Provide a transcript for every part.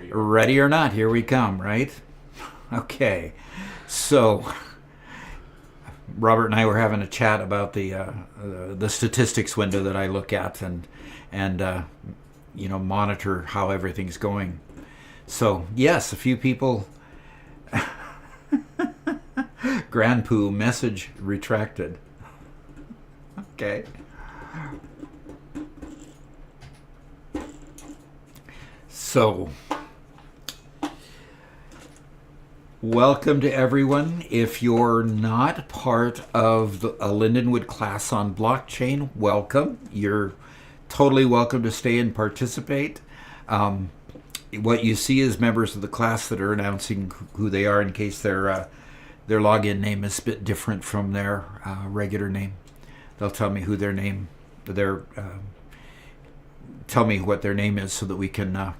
Ready or not, here we come, right? Okay. So, Robert and I were having a chat about the statistics window that I look at and monitor how everything's going. So, yes, a few people. Grand Poo message retracted. Okay. So, welcome to everyone. If you're not part of a Lindenwood class on blockchain, welcome. You're totally welcome to stay and participate. What you see is members of the class that are announcing who they are in case their login name is a bit different from their regular name. They'll tell me who their name, tell me what their name is so that we can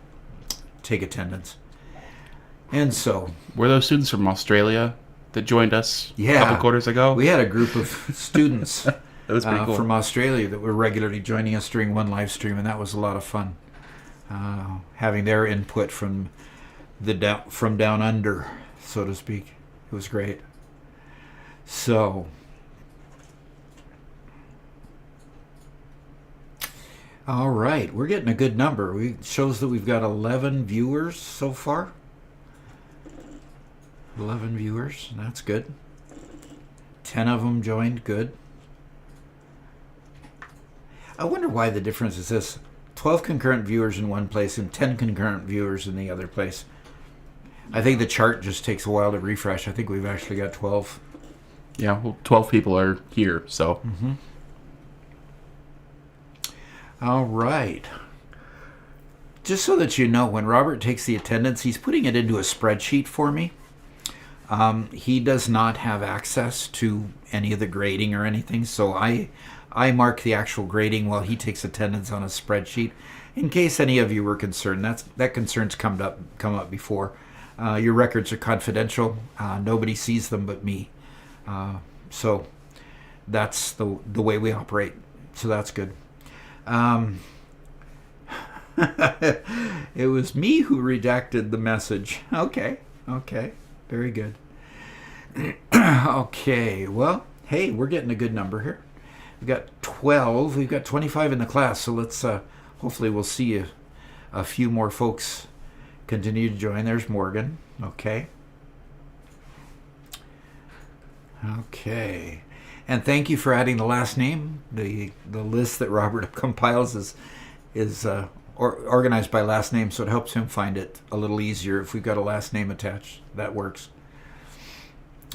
take attendance. And so, were those students from Australia that joined us a couple quarters ago? We had a group of students that was pretty cool. from Australia that were regularly joining us during one live stream, and that was a lot of fun. Having their input from down under, so to speak. It was great. So, all right, we're getting a good number. It shows that we've got 11 viewers so far. 11 viewers, that's good. 10 of them joined, good. I wonder why the difference is this. 12 concurrent viewers in one place and 10 concurrent viewers in the other place. I think the chart just takes a while to refresh. I think we've actually got 12. Yeah, well, 12 people are here, so. Mm-hmm. All right. Just so that you know, when Robert takes the attendance, he's putting it into a spreadsheet for me. He does not have access to any of the grading or anything, so I mark the actual grading while he takes attendance on a spreadsheet. In case any of you were concerned, that concern's come up before. Your records are confidential. Nobody sees them but me. So that's the way we operate. So that's good. It was me who redacted the message. Okay. Very good. Okay. Well, hey, we're getting a good number here. We've got 12. We've got 25 in the class. So let's hopefully we'll see a few more folks continue to join. There's Morgan. Okay. And thank you for adding the last name. The list that Robert compiles is organized by last name, so it helps him find it a little easier if we've got a last name attached. That works.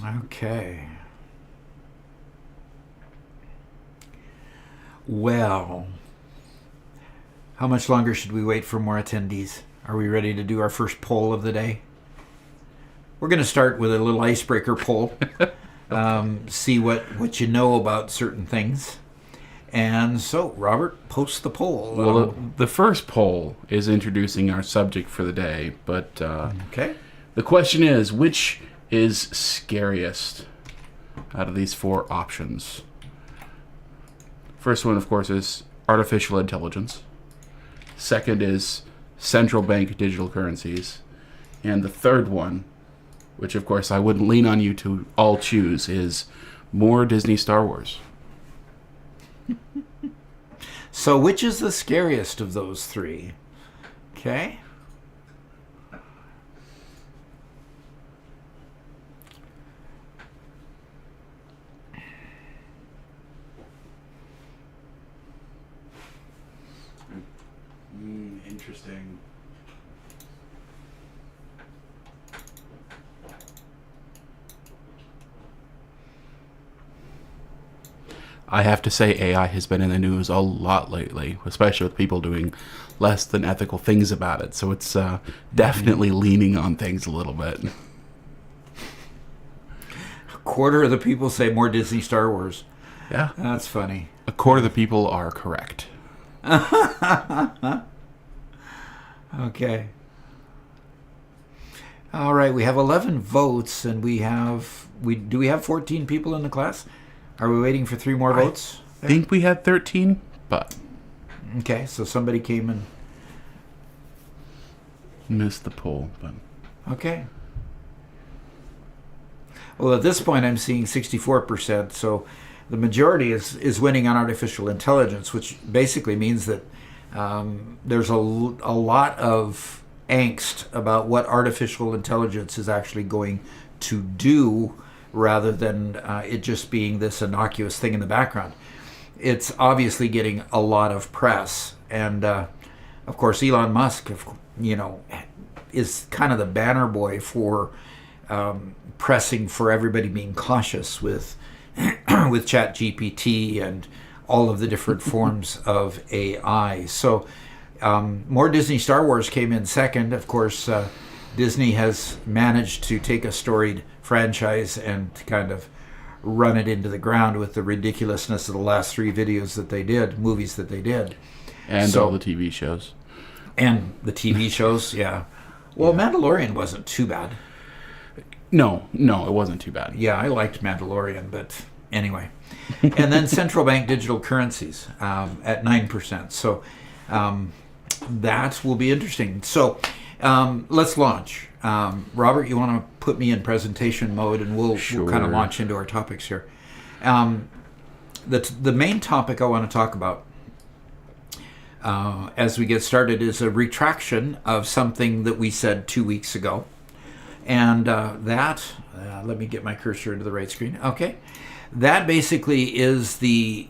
Okay. Well, how much longer should we wait for more attendees? Are we ready to do our first poll of the day? We're going to start with a little icebreaker poll. See what you know about certain things. And so, Robert, post the poll. Well, the first poll is introducing our subject for the day, but okay. The question is, which is scariest out of these four options? First one, of course, is artificial intelligence. Second is central bank digital currencies. And the third one, which of course I wouldn't lean on you to all choose, is more Disney Star Wars. So which is the scariest of those three? Okay. Interesting. I have to say AI has been in the news a lot lately, especially with people doing less than ethical things about it. So it's definitely leaning on things a little bit. A quarter of the people say more Disney Star Wars. Yeah. That's funny. A quarter of the people are correct. Okay. All right, we have 11 votes, and do we have 14 people in the class? Are we waiting for 3 more votes? I think we had 13, but... Okay, so somebody came and Missed the poll, but Okay. Well, at this point, I'm seeing 64%. So the majority is winning on artificial intelligence, which basically means that there's a lot of angst about what artificial intelligence is actually going to do rather than it just being this innocuous thing in the background. It's obviously getting a lot of press. And, of course, Elon Musk, is kind of the banner boy for pressing for everybody being cautious with with ChatGPT and all of the different forms of AI. So more Disney Star Wars came in second. Of course, Disney has managed to take a storied franchise and kind of run it into the ground with the ridiculousness of the last 3 movies that they did. And all the TV shows. And the TV shows, yeah. Well, Mandalorian wasn't too bad. No, it wasn't too bad. Yeah, I liked Mandalorian, but anyway. And then central bank digital currencies at 9%. So that will be interesting. So let's launch. Robert, you want to put me in presentation mode, and we'll kind of launch into our topics here. The main topic I want to talk about as we get started is a retraction of something that we said 2 weeks ago. And let me get my cursor into the right screen. Okay. That basically is the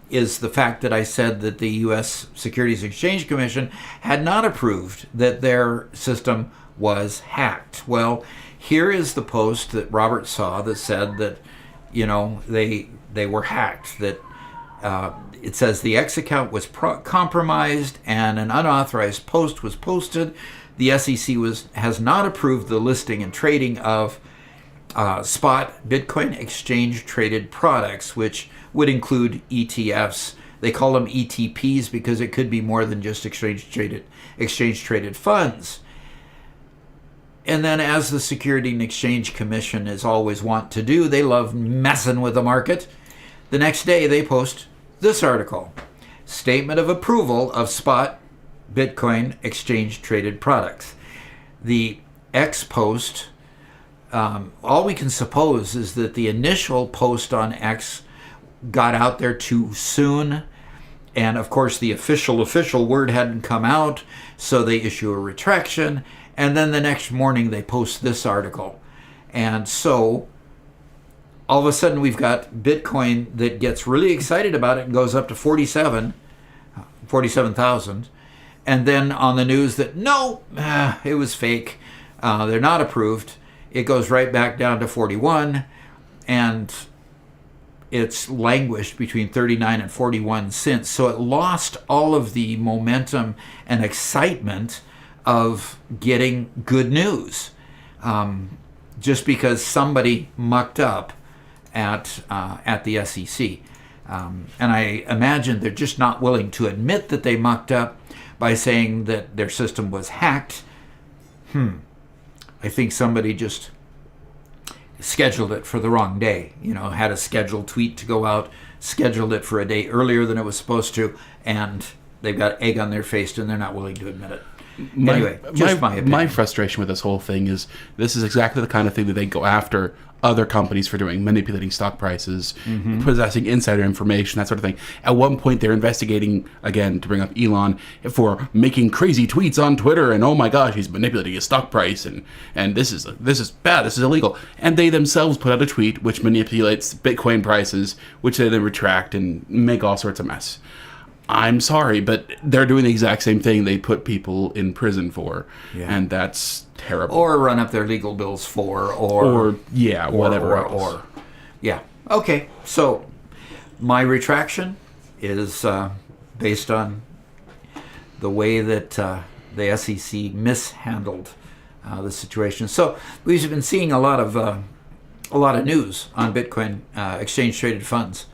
fact that I said that the U.S. Securities Exchange Commission had not approved that their system was hacked. Well, here is the post that Robert saw that said that, they were hacked, that it says the X account was compromised and an unauthorized post was posted. The SEC has not approved the listing and trading of spot Bitcoin exchange traded products, which would include ETFs. They call them ETPs because it could be more than just exchange traded funds. And then, as the Security and Exchange Commission is always wont to do, they love messing with the market. The next day, they post this article: Statement of Approval of Spot Bitcoin Exchange Traded Products. The X post, all we can suppose is that the initial post on X got out there too soon. And of course, the official word hadn't come out, so they issue a retraction. And then the next morning, they post this article. And so all of a sudden, we've got Bitcoin that gets really excited about it and goes up to 47,000. And then on the news that, no, it was fake. They're not approved. It goes right back down to 41. And it's languished between 39 and 41 since. So it lost all of the momentum and excitement of getting good news. Just because somebody mucked up at the SEC. And I imagine they're just not willing to admit that they mucked up by saying that their system was hacked. I think somebody just scheduled it for the wrong day. Had a scheduled tweet to go out, scheduled it for a day earlier than it was supposed to, and they've got egg on their face and they're not willing to admit it. Anyway, just my opinion. My frustration with this whole thing is this is exactly the kind of thing that they go after other companies for doing, manipulating stock prices, possessing insider information, that sort of thing. At one point, they're investigating, again, to bring up Elon, for making crazy tweets on Twitter, and oh my gosh, he's manipulating his stock price, and this is bad, this is illegal. And they themselves put out a tweet which manipulates Bitcoin prices, which they then retract and make all sorts of mess. I'm sorry, but they're doing the exact same thing they put people in prison for, and that's terrible. Or run up their legal bills for, whatever. Yeah. Okay. So my retraction is based on the way that the SEC mishandled the situation. So we've been seeing a lot of news on Bitcoin exchange traded funds.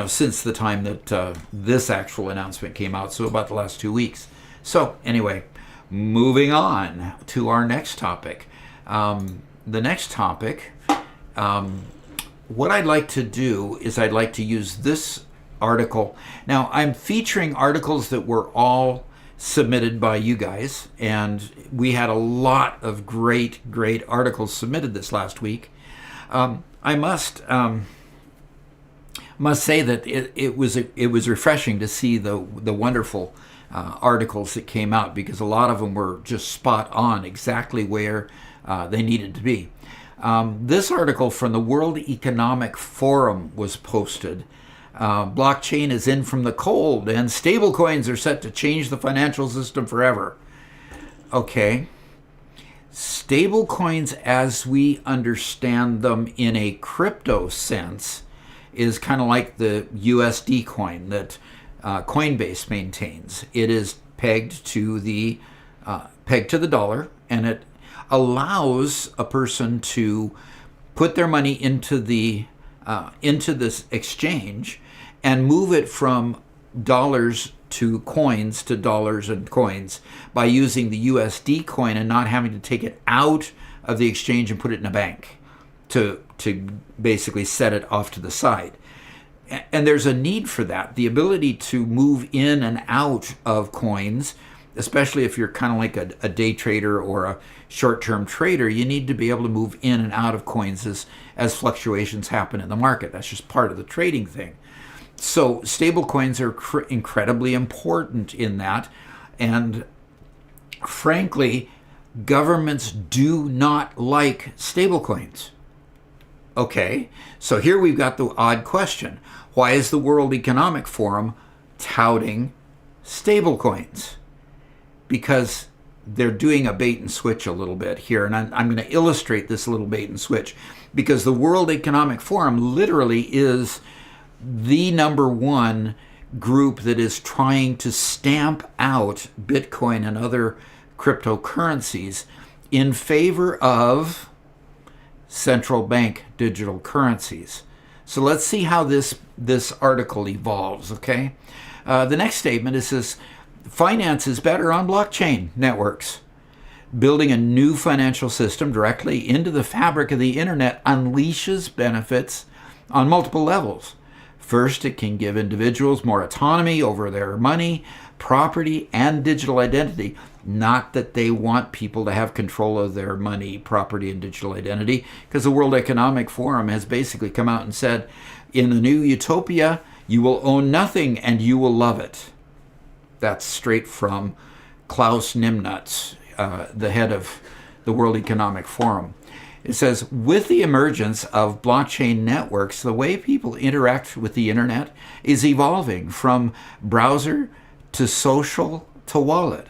Since the time that this actual announcement came out, so about the last 2 weeks. So anyway, moving on to our next topic. The next topic, what I'd like to do is I'd like to use this article. Now, I'm featuring articles that were all submitted by you guys, and we had a lot of great articles submitted this last week. I must say that it was refreshing to see the wonderful articles that came out, because a lot of them were just spot on, exactly where they needed to be. This article from the World Economic Forum was posted. Blockchain is in from the cold, and stablecoins are set to change the financial system forever. Okay. Stablecoins, as we understand them in a crypto sense, is kind of like the USD coin that Coinbase maintains. It is pegged to the dollar, and it allows a person to put their money into this exchange and move it from dollars to dollars and coins by using the USD coin and not having to take it out of the exchange and put it in a bank to basically set it off to the side. And there's a need for that. The ability to move in and out of coins, especially if you're kind of like a day trader or a short-term trader, you need to be able to move in and out of coins as fluctuations happen in the market. That's just part of the trading thing. So stable coins are incredibly important in that. And frankly, governments do not like stable coins. Okay, so here we've got the odd question. Why is the World Economic Forum touting stablecoins? Because they're doing a bait and switch a little bit here, and I'm going to illustrate this little bait and switch, because the World Economic Forum literally is the number one group that is trying to stamp out Bitcoin and other cryptocurrencies in favor of central bank digital currencies. So let's see how this article evolves, okay? The next statement is this: finance is better on blockchain networks. Building a new financial system directly into the fabric of the internet unleashes benefits on multiple levels. First, it can give individuals more autonomy over their money, property, and digital identity. Not that they want people to have control of their money, property, and digital identity, because the World Economic Forum has basically come out and said, in the new utopia, you will own nothing and you will love it. That's straight from Klaus Nimnutz, the head of the World Economic Forum. It says, with the emergence of blockchain networks, the way people interact with the internet is evolving from browser to social to wallet.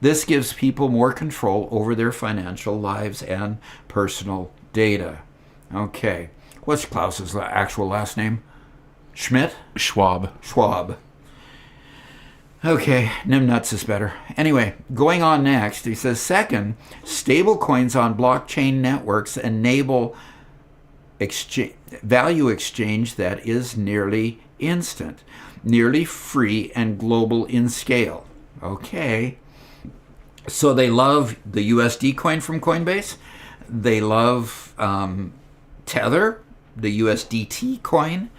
This gives people more control over their financial lives and personal data. Okay. What's Klaus's actual last name? Schmidt? Schwab. Okay, Nimnutz is better. Anyway, going on next, he says, second, stablecoins on blockchain networks enable value exchange that is nearly instant, nearly free, and global in scale. Okay. So they love the USD coin from Coinbase. They love Tether, the USDT coin.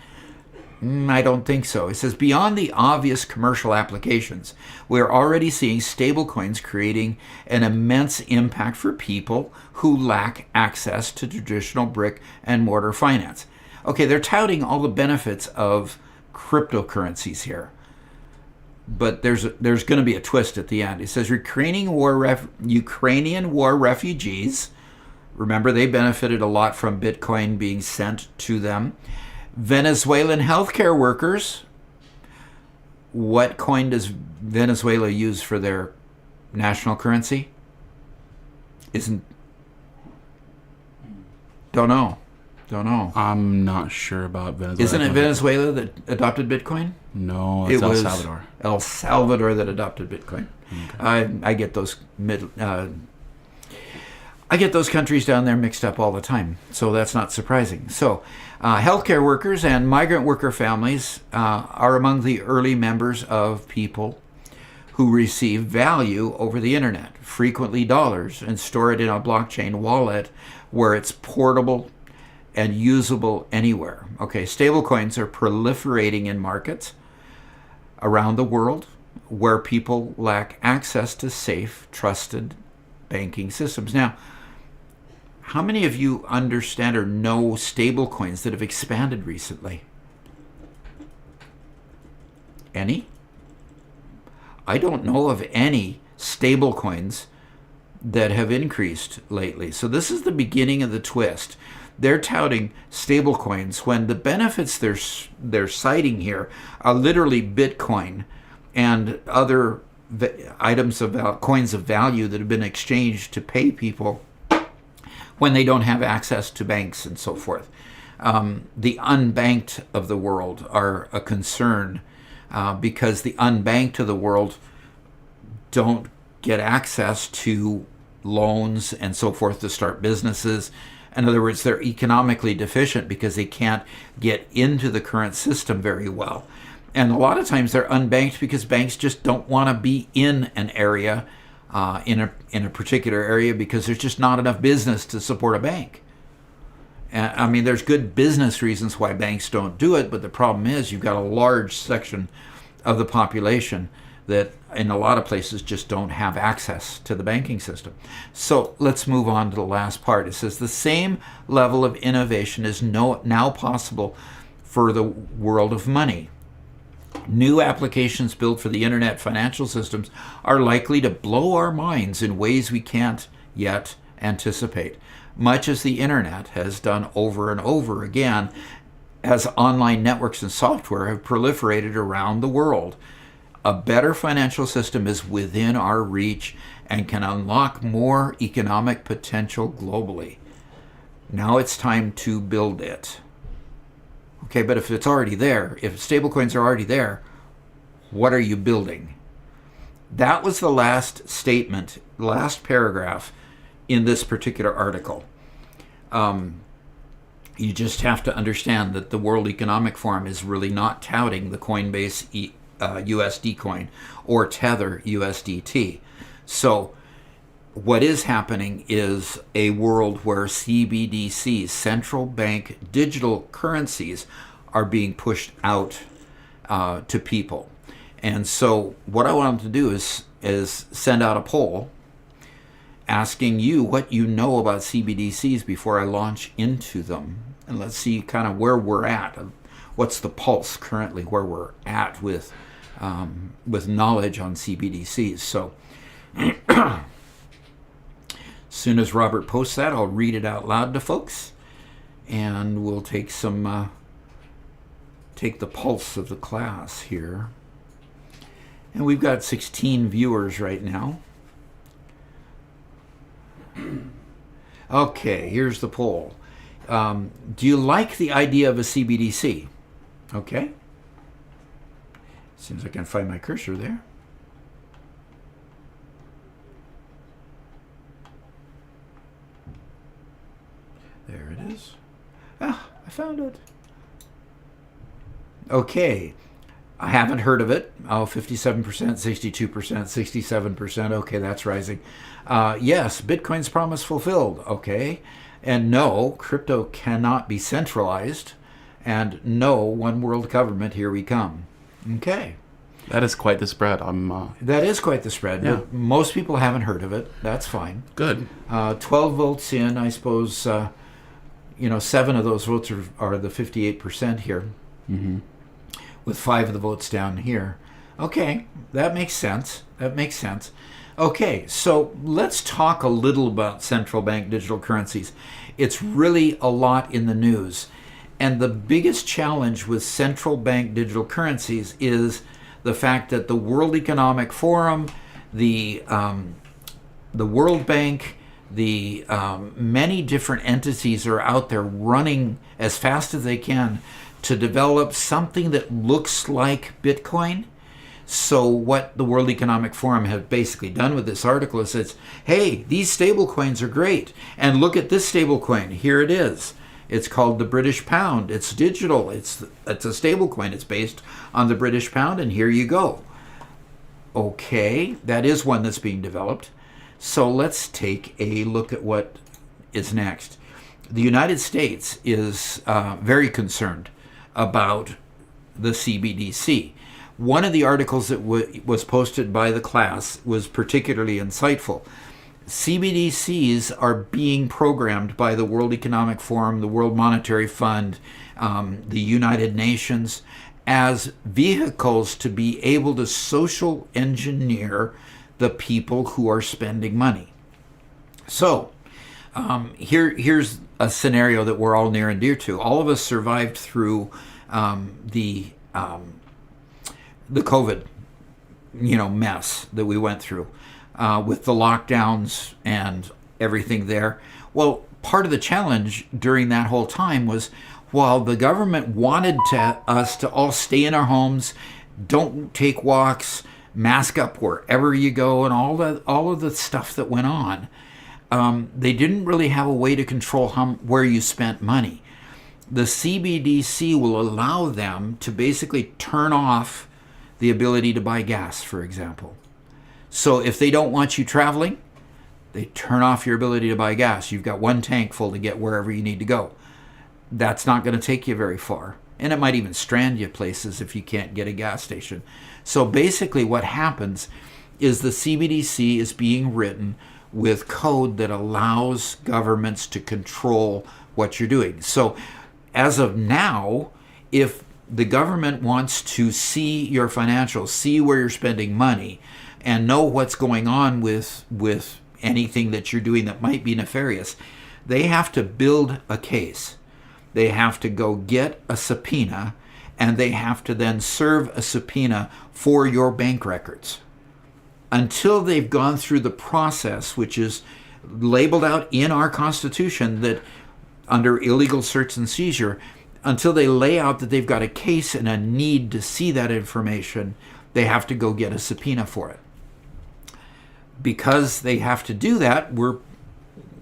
I don't think so. It says, beyond the obvious commercial applications, we're already seeing stablecoins creating an immense impact for people who lack access to traditional brick and mortar finance. Okay, they're touting all the benefits of cryptocurrencies here. But there's going to be a twist at the end. It says Ukrainian war refugees, remember they benefited a lot from Bitcoin being sent to them. Venezuelan healthcare workers. What coin does Venezuela use for their national currency? Don't know. I'm not sure about Venezuela. Isn't it Venezuela that adopted Bitcoin? No, it's El Salvador. El Salvador that adopted Bitcoin. Okay. I get those countries down there mixed up all the time, so that's not surprising. So, healthcare workers and migrant worker families are among the early members of people who receive value over the internet, frequently dollars, and store it in a blockchain wallet where it's portable and usable anywhere. Okay, stablecoins are proliferating in markets around the world where people lack access to safe, trusted banking systems. Now, how many of you understand or know stablecoins that have expanded recently? Any? I don't know of any stablecoins that have increased lately. So this is the beginning of the twist. They're touting stablecoins when the benefits they're citing here are literally Bitcoin and other items of coins of value that have been exchanged to pay people when they don't have access to banks and so forth. The unbanked of the world are a concern because the unbanked of the world don't get access to loans and so forth to start businesses. In other words, they're economically deficient because they can't get into the current system very well. And a lot of times they're unbanked because banks just don't want to be in an area, in a particular area, because there's just not enough business to support a bank. I mean, there's good business reasons why banks don't do it, but the problem is you've got a large section of the population that in a lot of places just don't have access to the banking system. So let's move on to the last part. It says the same level of innovation is now possible for the world of money. New applications built for the internet financial systems are likely to blow our minds in ways we can't yet anticipate, much as the internet has done over and over again as online networks and software have proliferated around the world. A better financial system is within our reach and can unlock more economic potential globally. Now it's time to build it. Okay, but if it's already there, if stablecoins are already there, what are you building? That was the last statement, last paragraph in this particular article. You just have to understand that the World Economic Forum is really not touting the Coinbase USD coin or Tether USDT. So what is happening is a world where CBDCs, central bank digital currencies, are being pushed out to people. And so what I want to do is send out a poll asking you what you know about CBDCs before I launch into them. And let's see kind of where we're at. What's the pulse currently, where we're at with knowledge on CBDCs. So as soon as Robert posts that, I'll read it out loud to folks, and we'll take the pulse of the class here. And we've got 16 viewers right now. Okay, here's the poll. Do you like the idea of a CBDC? Okay. As soon as I can find my cursor there. There it is. Ah, I found it. Okay. I haven't heard of it. Oh, 57%, 62%, 67%. Okay, that's rising. Yes, Bitcoin's promise fulfilled. Okay. And no, crypto cannot be centralized. And no, one world government, here we come. Okay. That is quite the spread. That is quite the spread. Yeah. But most people haven't heard of it. That's fine. Good. 12 votes in, I suppose, 7 of those votes are the 58% here. Mm-hmm. With 5 of the votes down here. Okay, that makes sense. Okay, so let's talk a little about central bank digital currencies. It's really a lot in the news. And the biggest challenge with central bank digital currencies is the fact that the World Economic Forum, the World Bank, the many different entities are out there running as fast as they can to develop something that looks like Bitcoin. So what the World Economic Forum have basically done with this article is says, hey, these stable coins are great. And look at this stable coin. Here it is. It's called the British Pound. It's digital. It's a stable coin. It's based on the British Pound, and here you go. Okay, that is one that's being developed. So let's take a look at what is next. The United States is very concerned about the CBDC. One of the articles that was posted by the class was particularly insightful. CBDCs are being programmed by the World Economic Forum, the World Monetary Fund, the United Nations as vehicles to be able to social engineer the people who are spending money. So here's a scenario that we're all near and dear to. All of us survived through the COVID, mess that we went through with the lockdowns and everything there. Well, part of the challenge during that whole time was, while the government wanted us to all stay in our homes, don't take walks, mask up wherever you go, and all of the stuff that went on, they didn't really have a way to control where you spent money. The CBDC will allow them to basically turn off the ability to buy gas, for example. So if they don't want you traveling, they turn off your ability to buy gas. You've got one tank full to get wherever you need to go. That's not going to take you very far. And it might even strand you places if you can't get a gas station. So basically what happens is the CBDC is being written with code that allows governments to control what you're doing. So as of now, if the government wants to see your financials, see where you're spending money, and know what's going on with anything that you're doing that might be nefarious, they have to build a case. They have to go get a subpoena, and they have to then serve a subpoena for your bank records. Until they've gone through the process, which is labeled out in our Constitution that under illegal search and seizure, until they lay out that they've got a case and a need to see that information, they have to go get a subpoena for it. Because they have to do that, we're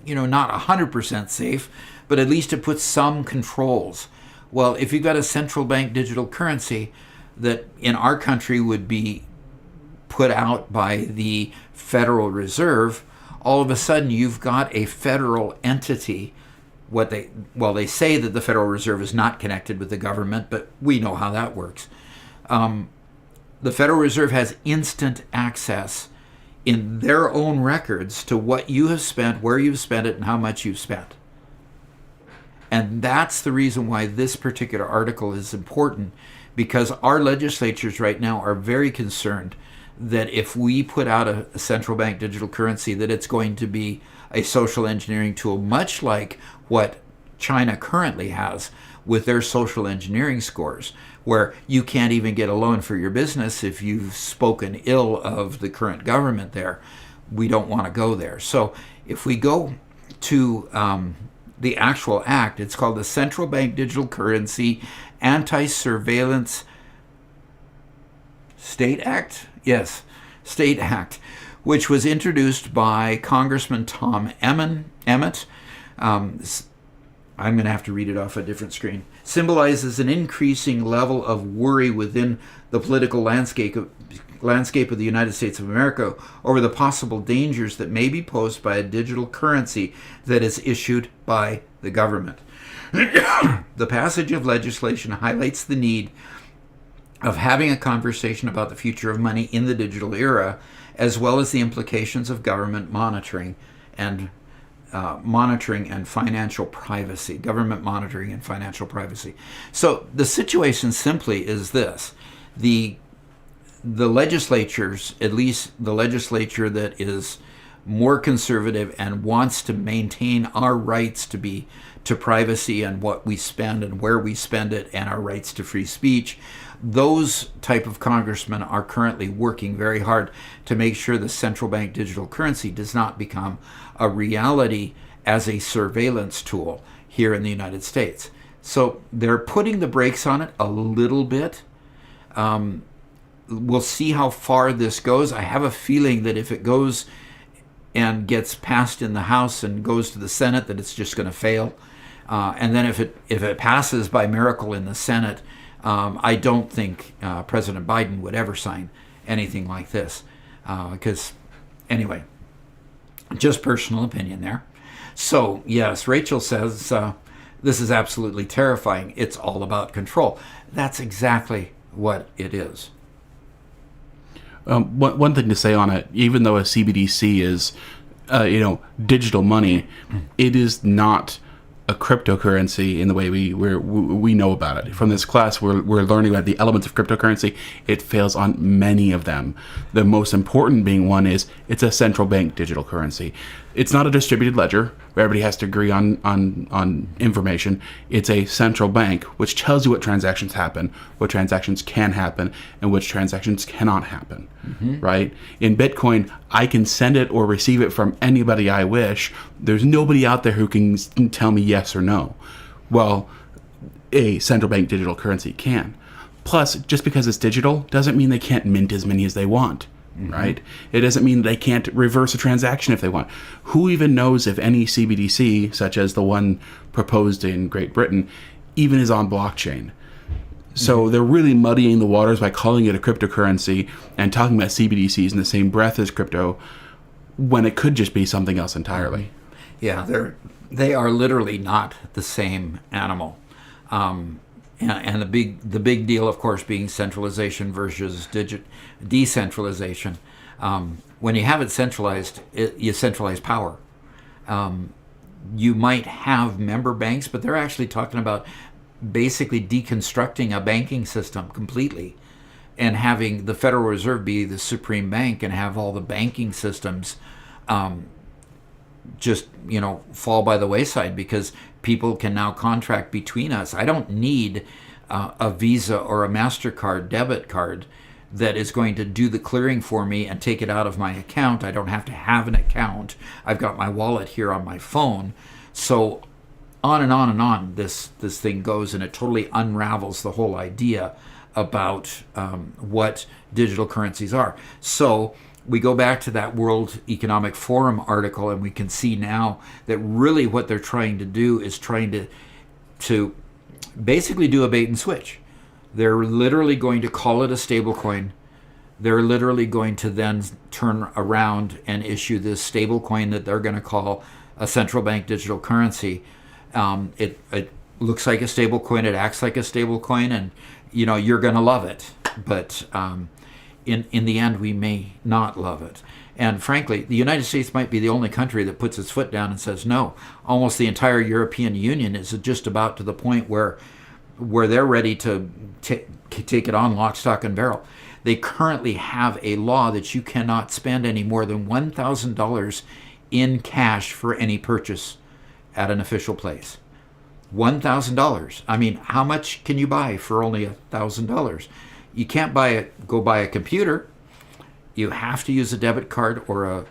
not 100% safe, but at least it puts some controls. Well, if you've got a central bank digital currency that in our country would be put out by the Federal Reserve, all of a sudden you've got a federal entity. They say that the Federal Reserve is not connected with the government, but we know how that works. The Federal Reserve has instant access in their own records to what you have spent, where you've spent it, and how much you've spent. And that's the reason why this particular article is important, because our legislatures right now are very concerned that if we put out a central bank digital currency, that it's going to be a social engineering tool, much like what China currently has with their social engineering scores, where you can't even get a loan for your business if you've spoken ill of the current government there. We don't want to go there. So if we go to the actual act, it's called the Central Bank Digital Currency Anti-Surveillance State Act? Yes, State Act, which was introduced by Congressman Tom Emmett. I'm going to have to read it off a different screen. Symbolizes an increasing level of worry within the political landscape of the United States of America over the possible dangers that may be posed by a digital currency that is issued by the government. The passage of legislation highlights the need of having a conversation about the future of money in the digital era, as well as the implications of government monitoring and financial privacy, government monitoring and financial privacy. So the situation simply is this: the legislatures, at least the legislature that is more conservative and wants to maintain our rights to privacy and what we spend and where we spend it, and our rights to free speech, those type of congressmen are currently working very hard to make sure the central bank digital currency does not become a reality as a surveillance tool here in the United States. So they're putting the brakes on it a little bit. We'll see how far this goes. I have a feeling that if it goes and gets passed in the House and goes to the Senate, that it's just going to fail. And then if it passes by miracle in the Senate, I don't think President Biden would ever sign anything like this. Because, anyway, just personal opinion there. So, yes, Rachel says, this is absolutely terrifying. It's all about control. That's exactly what it is. One thing to say on it, even though a CBDC is, digital money, it is not a cryptocurrency in the way we know about it. From this class, we're learning about the elements of cryptocurrency. It fails on many of them. The most important being one is it's a central bank digital currency. It's not a distributed ledger where everybody has to agree on information. It's a central bank which tells you what transactions happen, what transactions can happen, and which transactions cannot happen. Right? In Bitcoin, I can send it or receive it from anybody I wish. There's nobody out there who can tell me yes or no. Well, a central bank digital currency can. Plus, just because it's digital doesn't mean they can't mint as many as they want. Right? It doesn't mean they can't reverse a transaction if they want. Who even knows if any CBDC, such as the one proposed in Great Britain, even is on blockchain? So they're really muddying the waters by calling it a cryptocurrency and talking about CBDCs in the same breath as crypto, when it could just be something else entirely. Yeah, they are literally not the same animal. And the big deal, of course, being centralization versus decentralization. When you have it centralized, you centralize power. You might have member banks, but they're actually talking about basically deconstructing a banking system completely and having the Federal Reserve be the supreme bank and have all the banking systems just fall by the wayside because people can now contract between us. I don't need a Visa or a MasterCard debit card that is going to do the clearing for me and take it out of my account. I don't have to have an account. I've got my wallet here on my phone. So on and on and on this thing goes, and it totally unravels the whole idea about what digital currencies are. So we go back to that World Economic Forum article, and we can see now that really what they're trying to do is trying to basically do a bait and switch. They're literally going to call it a stablecoin. They're literally going to then turn around and issue this stablecoin that they're going to call a central bank digital currency. It looks like a stablecoin. It acts like a stablecoin, and you're going to love it. But in the end, we may not love it. And frankly, the United States might be the only country that puts its foot down and says no. Almost the entire European Union is just about to the point where they're ready to take it on lock, stock, and barrel. They currently have a law that you cannot spend any more than $1,000 in cash for any purchase at an official place. $1,000. I mean, how much can you buy for only $1,000? You can't go buy a computer. You have to use a debit card or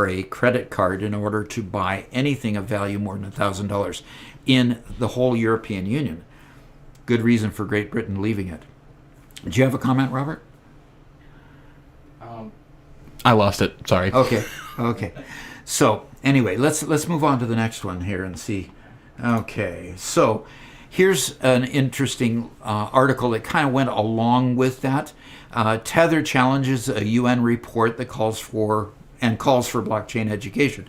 a credit card in order to buy anything of value more than $1,000 in the whole European Union. Good reason for Great Britain leaving it. Do you have a comment, Robert? I lost it. Sorry. Okay. So anyway, let's move on to the next one here and see. Okay. So here's an interesting article that kind of went along with that. Tether challenges a UN report that calls for blockchain education.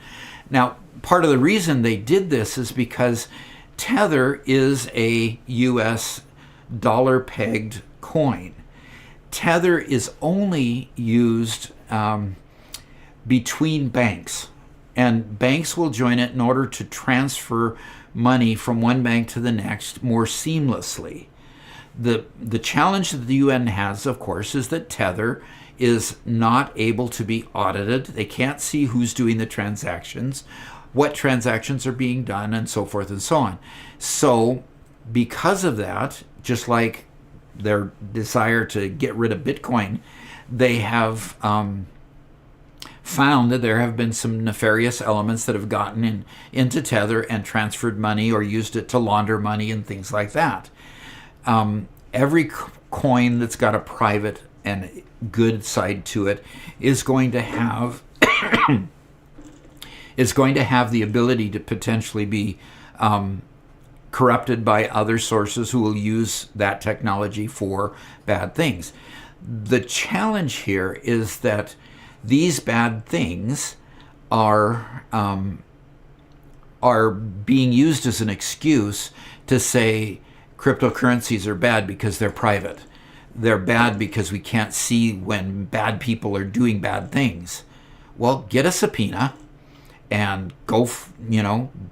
Now, part of the reason they did this is because Tether is a US dollar-pegged coin. Tether is only used between banks, and banks will join it in order to transfer money from one bank to the next more seamlessly. The challenge that the UN has, of course, is that Tether is not able to be audited. They can't see who's doing the transactions, what transactions are being done, and so forth and so on. So because of that, just like their desire to get rid of Bitcoin, they have found that there have been some nefarious elements that have gotten into Tether and transferred money or used it to launder money and things like that. Every coin that's got a private and good side to it is going to have the ability to potentially be corrupted by other sources who will use that technology for bad things. The challenge here is that these bad things are being used as an excuse to say cryptocurrencies are bad because they're private. they're bad because we can't see when bad people are doing bad things. Well, get a subpoena and go,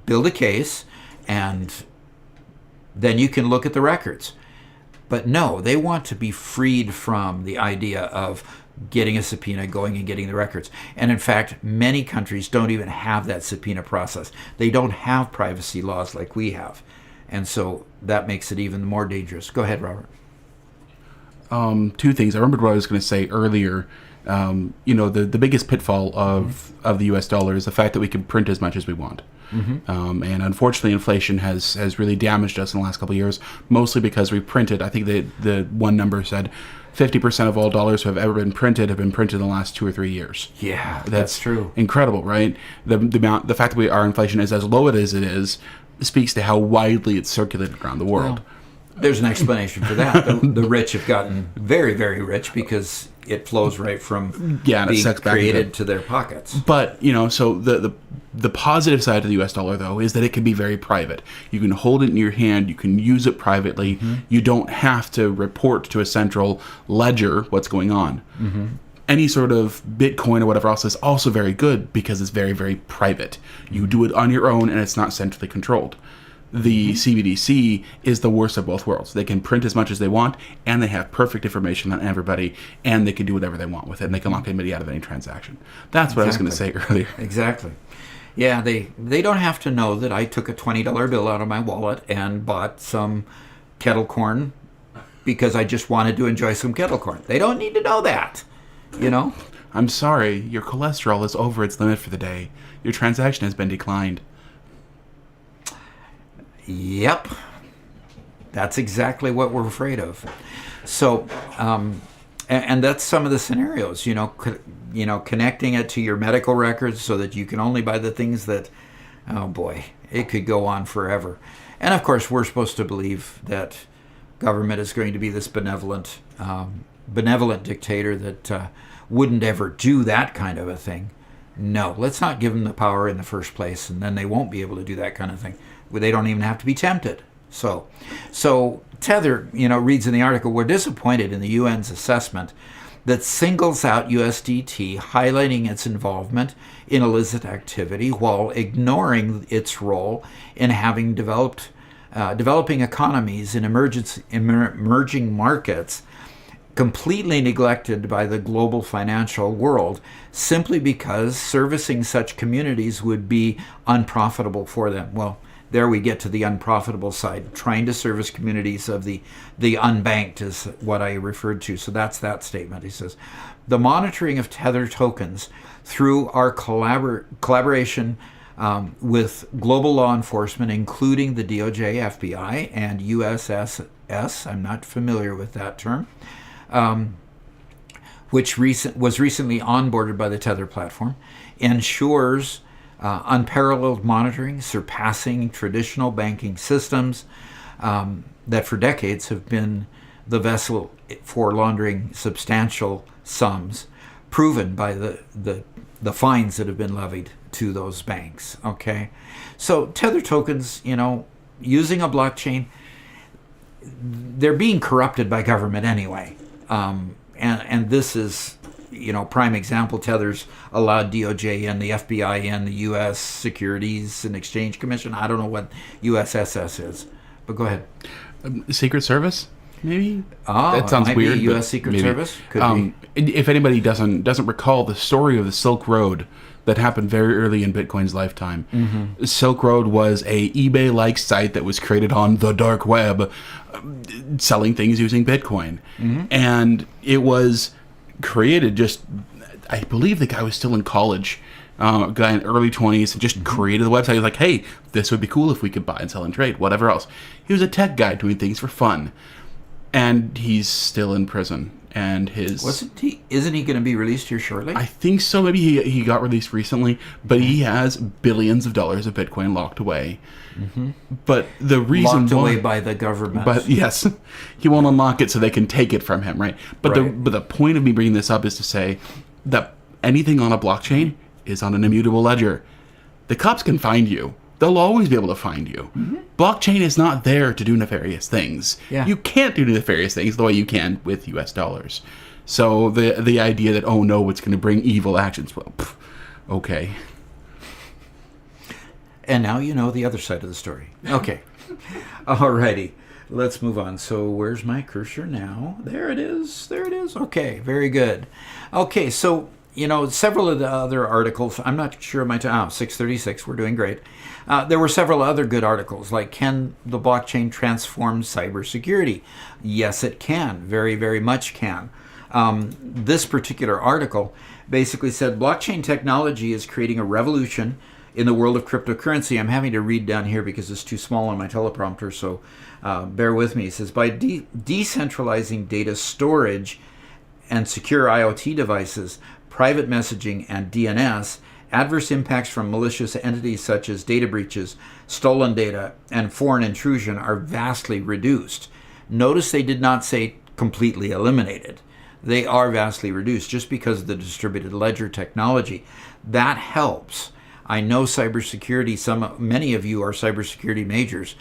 build a case, and then you can look at the records. But no, they want to be freed from the idea of getting a subpoena, going and getting the records. And in fact, many countries don't even have that subpoena process. They don't have privacy laws like we have. And so that makes it even more dangerous. Go ahead, Robert. Two things. I remembered what I was going to say earlier. The biggest pitfall of the U.S. dollar is the fact that we can print as much as we want. And unfortunately, inflation has really damaged us in the last couple of years, mostly because we printed. I think the one number said 50% of all dollars who have ever been printed have been printed in the last 2 or 3 years. Yeah, that's true. Incredible, right? The fact that our inflation is as low as it is speaks to how widely it's circulated around the world. Well, there's an explanation for that. The rich have gotten very, very rich because it flows right from being created to their pockets. But, so the positive side of the U.S. dollar, though, is that it can be very private. You can hold it in your hand. You can use it privately. You don't have to report to a central ledger what's going on. Any sort of Bitcoin or whatever else is also very good because it's very, very private. You do it on your own, and it's not centrally controlled. The CBDC is the worst of both worlds. They can print as much as they want, and they have perfect information on everybody, and they can do whatever they want with it, and they can lock anybody out of any transaction. That's what I was going to say earlier. Exactly. Yeah, they don't have to know that I took a $20 bill out of my wallet and bought some kettle corn because I just wanted to enjoy some kettle corn. They don't need to know that, I'm sorry, your cholesterol is over its limit for the day. Your transaction has been declined. Yep. That's exactly what we're afraid of. So, and that's some of the scenarios, connecting it to your medical records so that you can only buy the things that, oh boy, it could go on forever. And of course, we're supposed to believe that government is going to be this benevolent dictator that wouldn't ever do that kind of a thing. No, let's not give them the power in the first place, and then they won't be able to do that kind of thing. They don't even have to be tempted. So Tether, reads in the article, we're disappointed in the UN's assessment that singles out USDT, highlighting its involvement in illicit activity while ignoring its role in having developing economies in emerging markets completely neglected by the global financial world simply because servicing such communities would be unprofitable for them. Well, there we get to the unprofitable side. Trying to service communities of the unbanked is what I referred to. So that's that statement. He says, the monitoring of Tether tokens through our collaboration with global law enforcement, including the DOJ, FBI, and USSS, I'm not familiar with that term, which was recently onboarded by the Tether platform, ensures unparalleled monitoring, surpassing traditional banking systems that for decades have been the vessel for laundering substantial sums, proven by the fines that have been levied to those banks. Okay, so Tether tokens, using a blockchain, they're being corrupted by government anyway, and this is. Prime example, Tether's allowed DOJ and the FBI and the U.S. Securities and Exchange Commission. I don't know what USSS is, but go ahead. Secret Service, maybe? Oh, that sounds might weird. Be U.S. Secret Service? Could be. If anybody doesn't recall the story of the Silk Road that happened very early in Bitcoin's lifetime. Silk Road was a eBay-like site that was created on the dark web, selling things using Bitcoin. And it was created I believe the guy was still in college, a guy in early 20s, and just created the website. He was like, hey, this would be cool if we could buy and sell and trade, whatever else. He was a tech guy doing things for fun. And he's still in prison. And isn't he going to be released here shortly? I think so. Maybe he got released recently, but he has billions of dollars of Bitcoin locked away. But the reason locked away by the government. But yes, he won't unlock it so they can take it from him, right? But the point of me bringing this up is to say that anything on a blockchain is on an immutable ledger. The cops can find you. they'll always be able to find you. Blockchain is not there to do nefarious things. Yeah. You can't do nefarious things the way you can with US dollars. So the idea that, oh no, it's going to bring evil actions, well, okay. And now you know the other side of the story. Okay. Alrighty. Let's move on. So where's my cursor now? There it is. There it is. Okay. Very good. Okay. So, several of the other articles, I'm not sure my time, 6:36, we're doing great. There were several other good articles, like, can the blockchain transform cybersecurity? Yes, it can. Very, very much can. This particular article basically said blockchain technology is creating a revolution in the world of cryptocurrency. I'm having to read down here because it's too small on my teleprompter, so bear with me. It says, by decentralizing data storage and secure IoT devices, private messaging, and DNS, adverse impacts from malicious entities such as data breaches, stolen data, and foreign intrusion are vastly reduced. Notice they did not say completely eliminated. They are vastly reduced just because of the distributed ledger technology. That helps. I know cybersecurity, many of you are cybersecurity majors.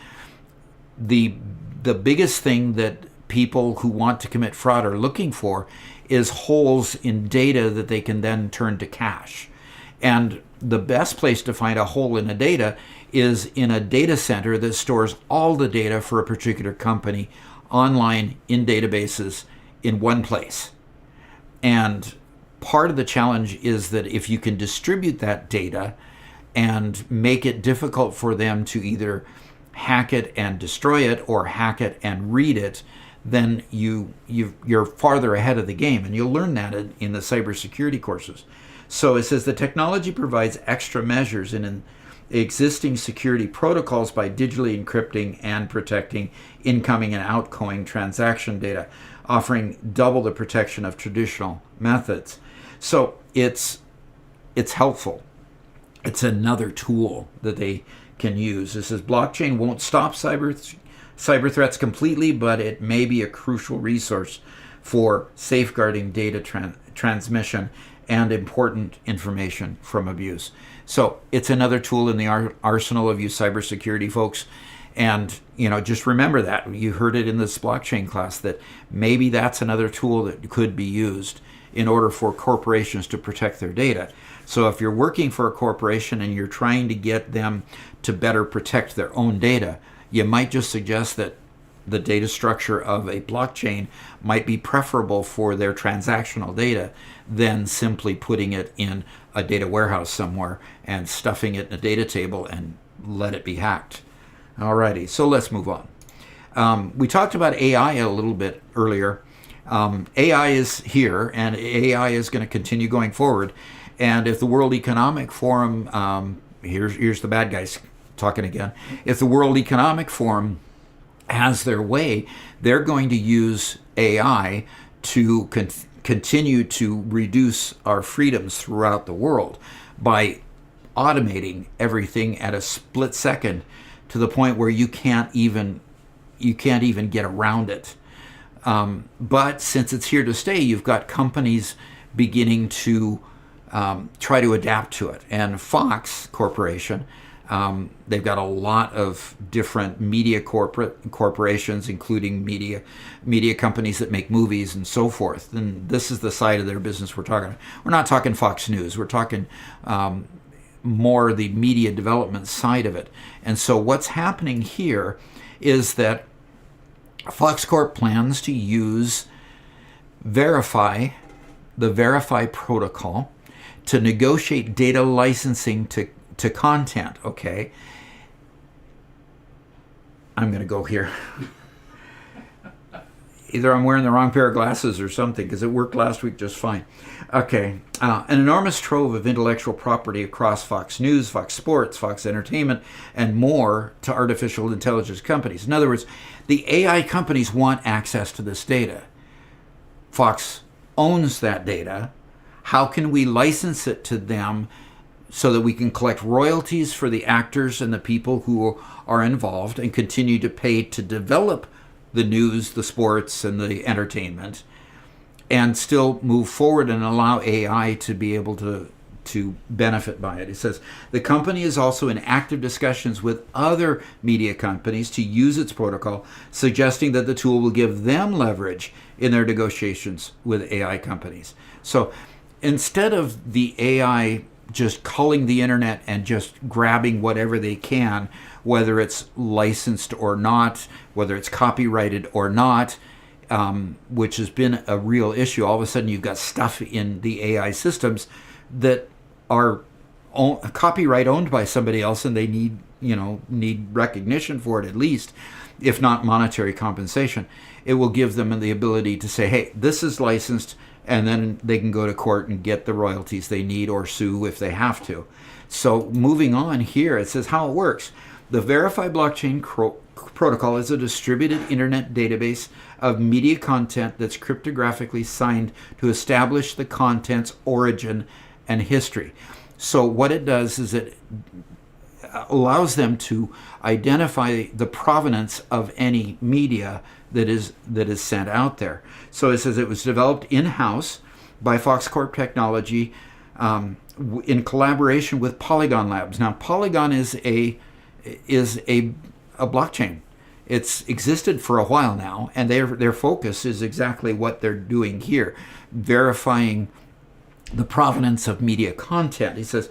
The biggest thing that people who want to commit fraud are looking for is holes in data that they can then turn to cash. And the best place to find a hole in a data is in a data center that stores all the data for a particular company online in databases in one place. And part of the challenge is that if you can distribute that data and make it difficult for them to either hack it and destroy it or hack it and read it, then you're farther ahead of the game. And you'll learn that in the cybersecurity courses. So it says the technology provides extra measures in existing security protocols by digitally encrypting and protecting incoming and outgoing transaction data, offering double the protection of traditional methods. So it's helpful. It's another tool that they can use. It says blockchain won't stop cyber threats completely, but it may be a crucial resource for safeguarding data transmission and important information from abuse. So it's another tool in the arsenal of you cybersecurity folks. And, just remember that. You heard it in this blockchain class that maybe that's another tool that could be used in order for corporations to protect their data. So if you're working for a corporation and you're trying to get them to better protect their own data, you might just suggest that the data structure of a blockchain might be preferable for their transactional data than simply putting it in a data warehouse somewhere and stuffing it in a data table and let it be hacked. Alrighty, so let's move on. We talked about AI a little bit earlier. AI is here, and AI is going to continue going forward. And if the World Economic Forum, here's the bad guys talking again. If the World Economic Forum has their way, they're going to use AI to continue to reduce our freedoms throughout the world by automating everything at a split second to the point where you can't even get around it. But since it's here to stay, you've got companies beginning to try to adapt to it. And Fox Corporation, they've got a lot of different media corporations, including media companies that make movies and so forth. And this is the side of their business we're talking about. We're not talking Fox News. We're talking more the media development side of it. And so what's happening here is that Fox Corp plans to use the Verify protocol to negotiate data licensing to content. Okay, I'm going to go here. Either I'm wearing the wrong pair of glasses or something, because it worked last week just fine. Okay, an enormous trove of intellectual property across Fox News, Fox Sports, Fox Entertainment, and more to artificial intelligence companies. In other words, the AI companies want access to this data. Fox owns that data. How can we license it to them so that we can collect royalties for the actors and the people who are involved and continue to pay to develop the news, the sports, and the entertainment, and still move forward and allow AI to be able to to benefit by it. It says the company is also in active discussions with other media companies to use its protocol, suggesting that the tool will give them leverage in their negotiations with AI companies. So instead of the AI just culling the internet and just grabbing whatever they can, whether it's licensed or not, whether it's copyrighted or not, which has been a real issue. All of a sudden, you've got stuff in the AI systems that are copyright owned by somebody else, and they need recognition for it at least, if not monetary compensation. It will give them the ability to say, "Hey, this is licensed," and then they can go to court and get the royalties they need or sue if they have to. So moving on here, it says how it works. The Verify blockchain protocol is a distributed internet database of media content that's cryptographically signed to establish the content's origin and history. So what it does is it allows them to identify the provenance of any media that is sent out there. So it says it was developed in-house by Fox Corp Technology in collaboration with Polygon Labs. Now, Polygon is a blockchain. It's existed for a while now, and their focus is exactly what they're doing here, verifying the provenance of media content. He says,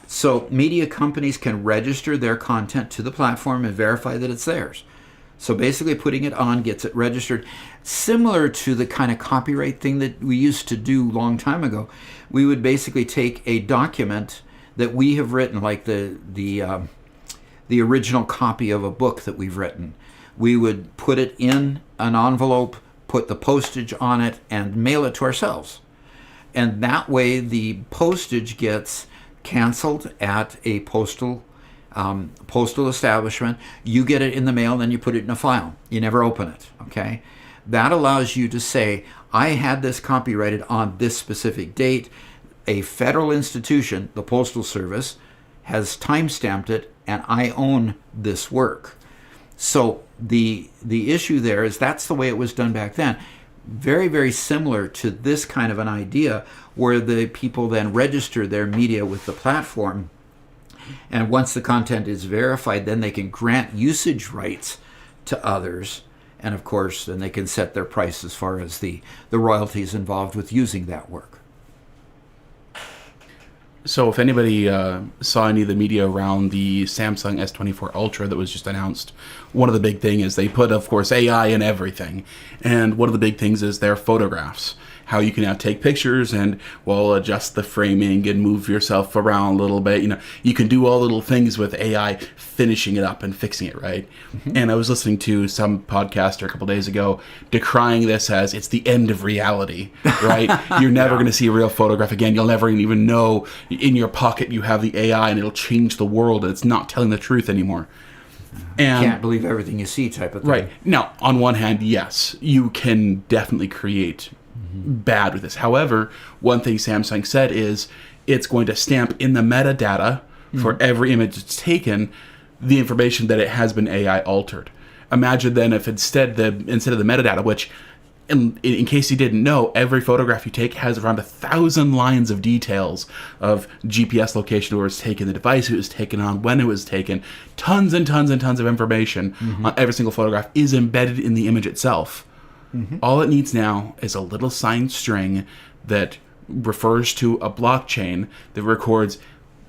so media companies can register their content to the platform and verify that it's theirs. So basically putting it on gets it registered. Similar to the kind of copyright thing that we used to do a long time ago, we would basically take a document that we have written, like the original copy of a book that we've written. We would put it in an envelope, put the postage on it, and mail it to ourselves. And that way the postage gets canceled at a postal establishment. You get it in the mail, then you put it in a file. You never open it, okay? That allows you to say, I had this copyrighted on this specific date. A federal institution, the Postal Service, has time-stamped it, and I own this work. So the issue there is that's the way it was done back then. Very, very similar to this kind of an idea where the people then register their media with the platform. And once the content is verified, then they can grant usage rights to others. And of course, then they can set their price as far as the royalties involved with using that work. So if anybody saw any of the media around the Samsung S24 Ultra that was just announced, one of the big things is they put, of course, AI in everything. And one of the big things is their photographs. How you can now take pictures and, well, adjust the framing and move yourself around a little bit. You know, you can do all little things with AI, finishing it up and fixing it, right? Mm-hmm. And I was listening to some podcaster a couple days ago decrying this as it's the end of reality, right? You're never going to see a real photograph again. You'll never even know in your pocket you have the AI and it'll change the world. And it's not telling the truth anymore. And can't believe everything you see type of thing. Right. Now, on one hand, yes, you can definitely create bad with this. However, one thing Samsung said is it's going to stamp in the metadata for every image it's taken the information that it has been AI altered. Imagine then if instead of the metadata, which in case you didn't know, every photograph you take has around 1,000 lines of details of GPS location, where it was taken, the device it was taken on, when it was taken, tons and tons and tons of information on every single photograph is embedded in the image itself. All it needs now is a little signed string that refers to a blockchain that records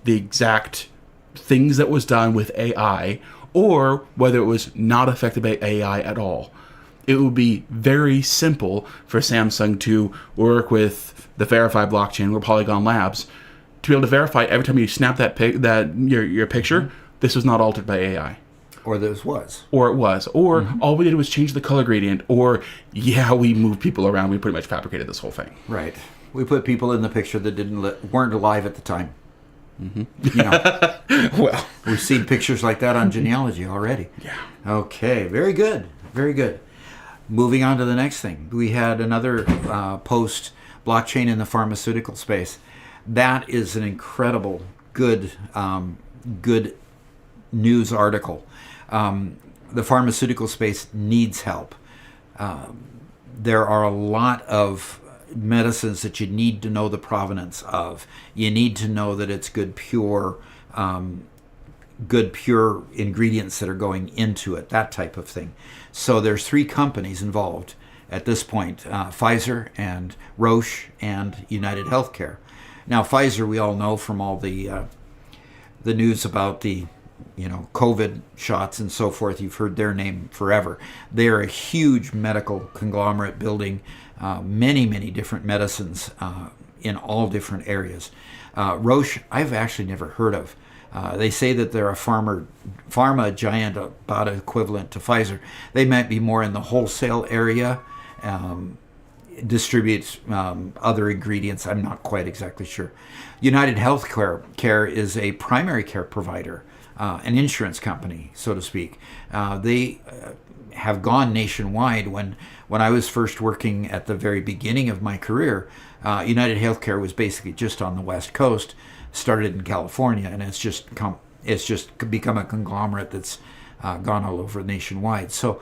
the exact things that was done with AI, or whether it was not affected by AI at all. It would be very simple for Samsung to work with the Verify blockchain or Polygon Labs to be able to verify every time you snap your picture, this was not altered by AI. Or this was. Or it was. Or all we did was change the color gradient. Or, we moved people around. We pretty much fabricated this whole thing. Right. We put people in the picture that weren't alive at the time. You know. Well, we've seen pictures like that on genealogy already. Yeah. Okay. Very good. Very good. Moving on to the next thing. We had another post, blockchain in the pharmaceutical space. That is an incredible, good news article. The pharmaceutical space needs help. There are a lot of medicines that you need to know the provenance of. You need to know that it's good pure ingredients that are going into it, that type of thing. So there's 3 companies involved at this point, Pfizer and Roche and United Healthcare. Now, Pfizer, we all know from all the news about the COVID shots and so forth. You've heard their name forever. They're a huge medical conglomerate building many, many different medicines in all different areas. Roche, I've actually never heard of. They say that they're a pharma giant, about equivalent to Pfizer. They might be more in the wholesale area, distributes other ingredients. I'm not quite exactly sure. United Healthcare is a primary care provider, an insurance company, so to speak. They have gone nationwide. When I was first working at the very beginning of my career, United Healthcare was basically just on the West Coast, started in California, and it's just become a conglomerate that's gone all over nationwide. So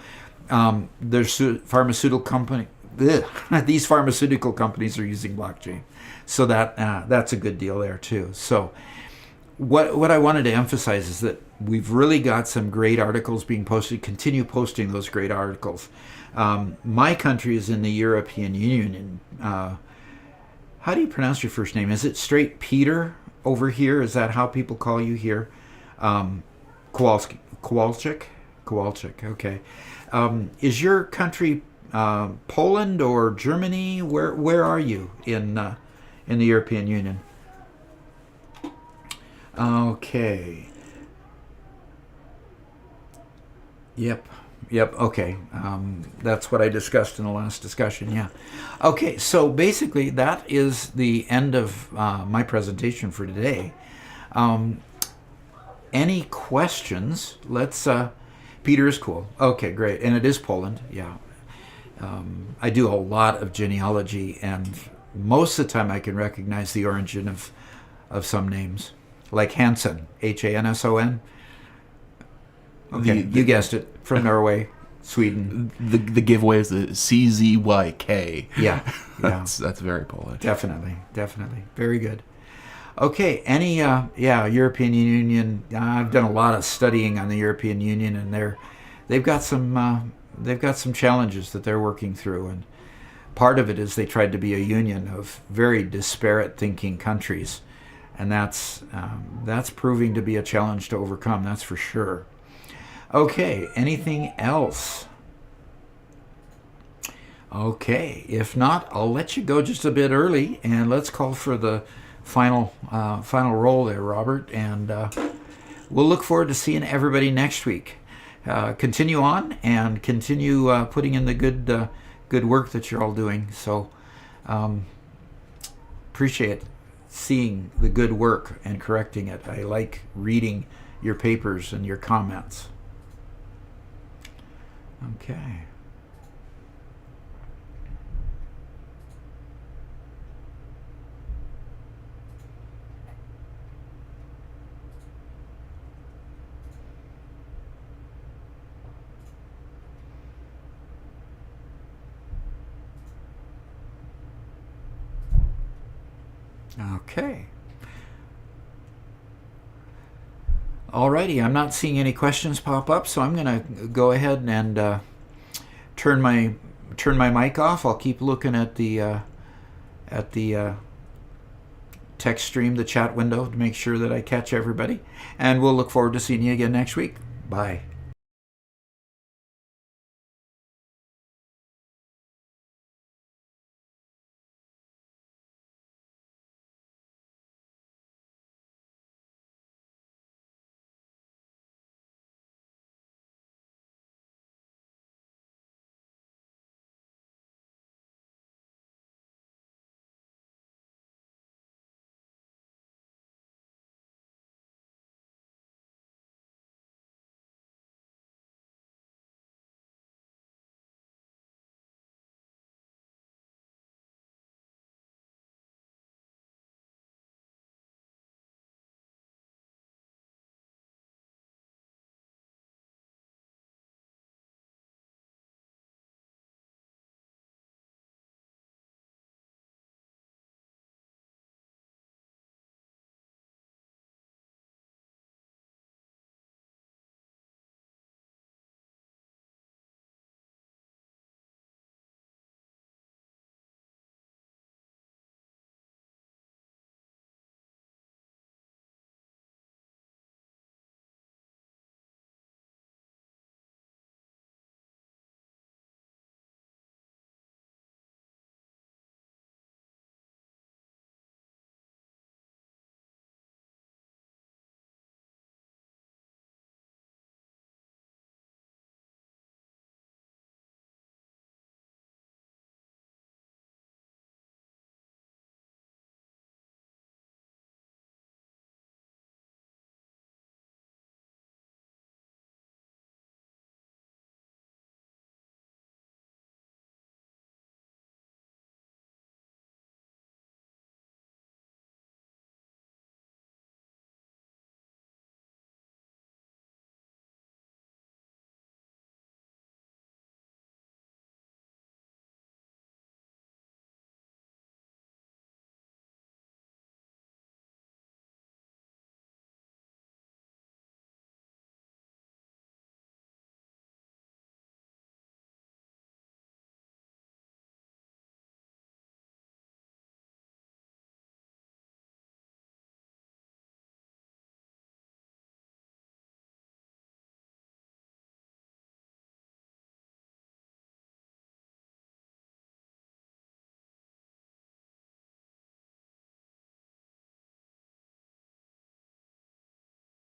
there's pharmaceutical company. These pharmaceutical companies are using blockchain, so that's a good deal there too. So what I wanted to emphasize is that we've really got some great articles being posted. Continue posting those great articles. My country is in the European Union. And, how do you pronounce your first name? Is it straight Peter over here? Is that how people call you here? Kowalczyk. Okay. Is your country Poland or Germany? Where are you in the European Union? Okay. Yep. Okay. That's what I discussed in the last discussion. Yeah. Okay. So basically, that is the end of my presentation for today. Any questions? Let's. Peter is cool. Okay, great. And it is Poland. Yeah. I do a lot of genealogy, and most of the time I can recognize the origin of some names, like Hansen, Hanson. Okay, you guessed it, from Norway, Sweden. The giveaway is the CZYK. Yeah. That's very Polish. Definitely. Very good. Okay, any European Union. I've done a lot of studying on the European Union, and they've got some challenges that they're working through, and part of it is they tried to be a union of very disparate thinking countries, and that's proving to be a challenge to overcome. That's for sure. Okay, anything else? Okay, if not, I'll let you go just a bit early, and let's call for the final roll there, Robert, and we'll look forward to seeing everybody next week. Continue on and continue putting in the good work that you're all doing. So appreciate seeing the good work and correcting it. I like reading your papers and your comments. Okay. Okay. Alrighty, I'm not seeing any questions pop up, so I'm going to go ahead and turn my mic off. I'll keep looking at the text stream, the chat window, to make sure that I catch everybody. And we'll look forward to seeing you again next week. Bye.